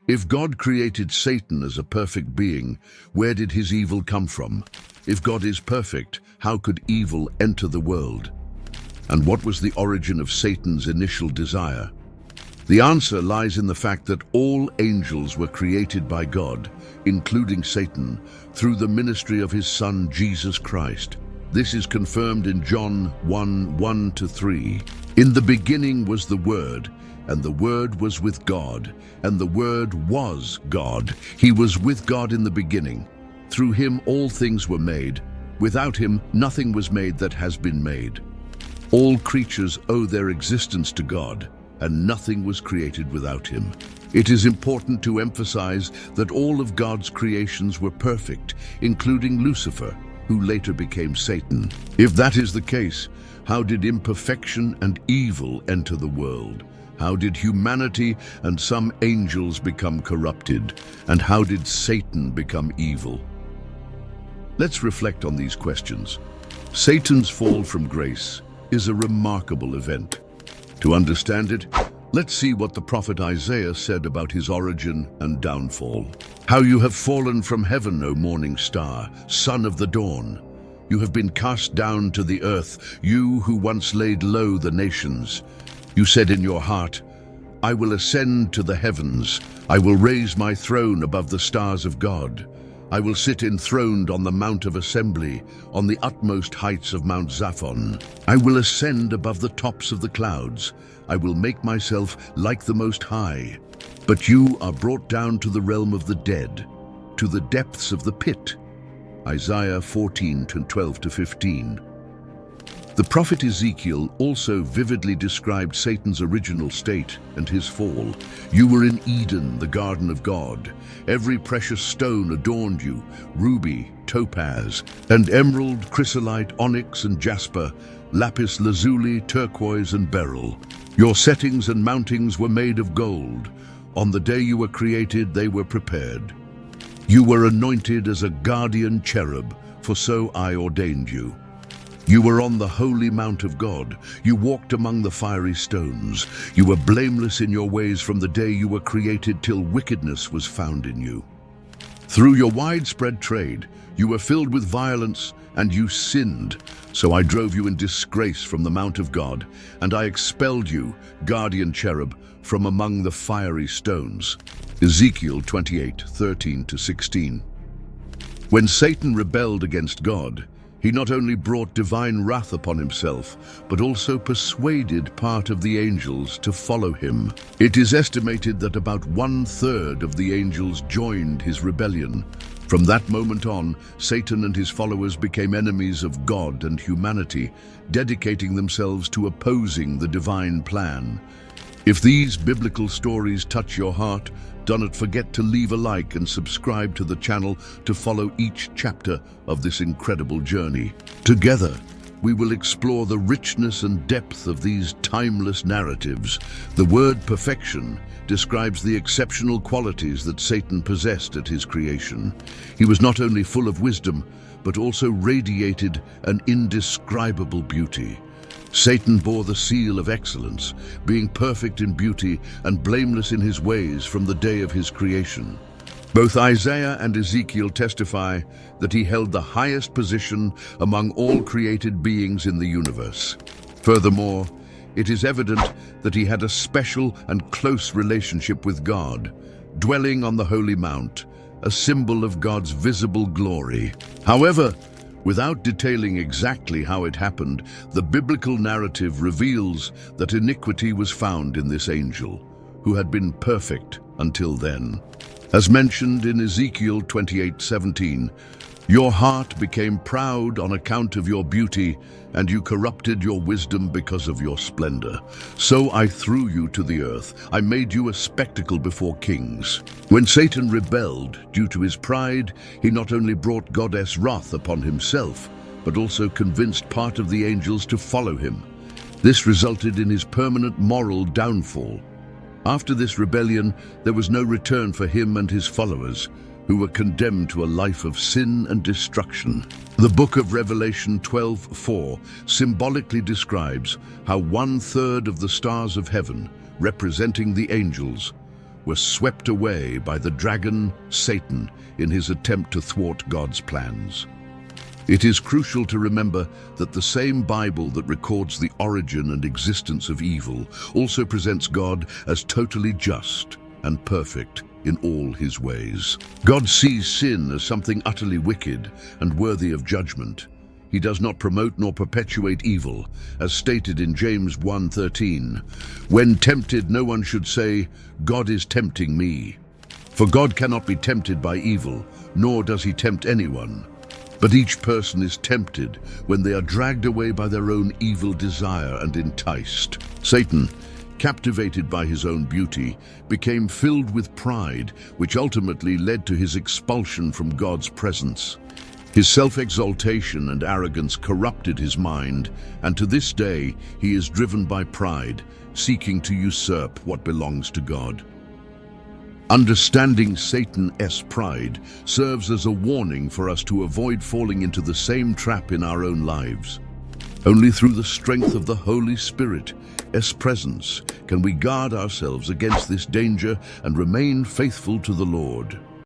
If God created Satan as a perfect being, where did his evil come from? If God is perfect, how could evil enter the world? And what was the origin of Satan's initial desire? The answer lies in the fact that all angels were created by God, including Satan, through the ministry of his Son, Jesus Christ. This is confirmed in John 1:1-3. In the beginning was the Word, and the Word was with God, and the Word was God. He was with God in the beginning. Through him all things were made. Without him nothing was made that has been made. All creatures owe their existence to God, and nothing was created without him. It is important to emphasize that all of God's creations were perfect, including Lucifer, who later became Satan. If that is the case, how did imperfection and evil enter the world? How did humanity and some angels become corrupted? And how did Satan become evil? Let's reflect on these questions. Satan's fall from grace is a remarkable event. To understand it, let's see what the prophet Isaiah said about his origin and downfall. How you have fallen from heaven, O morning star, son of the dawn. You have been cast down to the earth, you who once laid low the nations. You said in your heart, I will ascend to the heavens. I will raise my throne above the stars of God. I will sit enthroned on the Mount of Assembly, on the utmost heights of Mount Zaphon. I will ascend above the tops of the clouds. I will make myself like the Most High. But you are brought down to the realm of the dead, to the depths of the pit. Isaiah 14:12-15. The prophet Ezekiel also vividly described Satan's original state and his fall. You were in Eden, the garden of God. Every precious stone adorned you, ruby, topaz, and emerald, chrysolite, onyx, and jasper, lapis lazuli, turquoise, and beryl. Your settings and mountings were made of gold. On the day you were created, they were prepared. You were anointed as a guardian cherub, for so I ordained you. You were on the holy mount of God. You walked among the fiery stones. You were blameless in your ways from the day you were created till wickedness was found in you. Through your widespread trade, you were filled with violence and you sinned. So I drove you in disgrace from the mount of God, and I expelled you, guardian cherub, from among the fiery stones. Ezekiel 28:13-16. When Satan rebelled against God, he not only brought divine wrath upon himself, but also persuaded part of the angels to follow him. It is estimated that about 1/3 of the angels joined his rebellion. From that moment on, Satan and his followers became enemies of God and humanity, dedicating themselves to opposing the divine plan. If these biblical stories touch your heart, do not forget to leave a like and subscribe to the channel to follow each chapter of this incredible journey. Together, we will explore the richness and depth of these timeless narratives. The word perfection describes the exceptional qualities that Satan possessed at his creation. He was not only full of wisdom, but also radiated an indescribable beauty. Satan bore the seal of excellence, being perfect in beauty and blameless in his ways from the day of his creation. Both Isaiah and Ezekiel testify that he held the highest position among all created beings in the universe. Furthermore, it is evident that he had a special and close relationship with God, dwelling on the Holy Mount, a symbol of God's visible glory. However, without detailing exactly how it happened, the biblical narrative reveals that iniquity was found in this angel, who had been perfect until then. As mentioned in Ezekiel 28:17, your heart became proud on account of your beauty, and you corrupted your wisdom because of your splendor. So I threw you to the earth. I made you a spectacle before kings. When Satan rebelled due to his pride, he not only brought Goddess wrath upon himself, but also convinced part of the angels to follow him. This resulted in his permanent moral downfall. After this rebellion, there was no return for him and his followers, who were condemned to a life of sin and destruction. The book of Revelation 12:4 symbolically describes how 1/3 of the stars of heaven, representing the angels, were swept away by the dragon, Satan, in his attempt to thwart God's plans. It is crucial to remember that the same Bible that records the origin and existence of evil also presents God as totally just and perfect in all his ways. God sees sin as something utterly wicked and worthy of judgment. He does not promote nor perpetuate evil, as stated in James 1:13. When tempted, no one should say, "God is tempting me." For God cannot be tempted by evil, nor does he tempt anyone. But each person is tempted when they are dragged away by their own evil desire and enticed. Satan, captivated by his own beauty, became filled with pride, which ultimately led to his expulsion from God's presence. His self-exaltation and arrogance corrupted his mind, and to this day he is driven by pride, seeking to usurp what belongs to God. Understanding Satan's pride serves as a warning for us to avoid falling into the same trap in our own lives. Only through the strength of the Holy Spirit's presence can we guard ourselves against this danger and remain faithful to the Lord.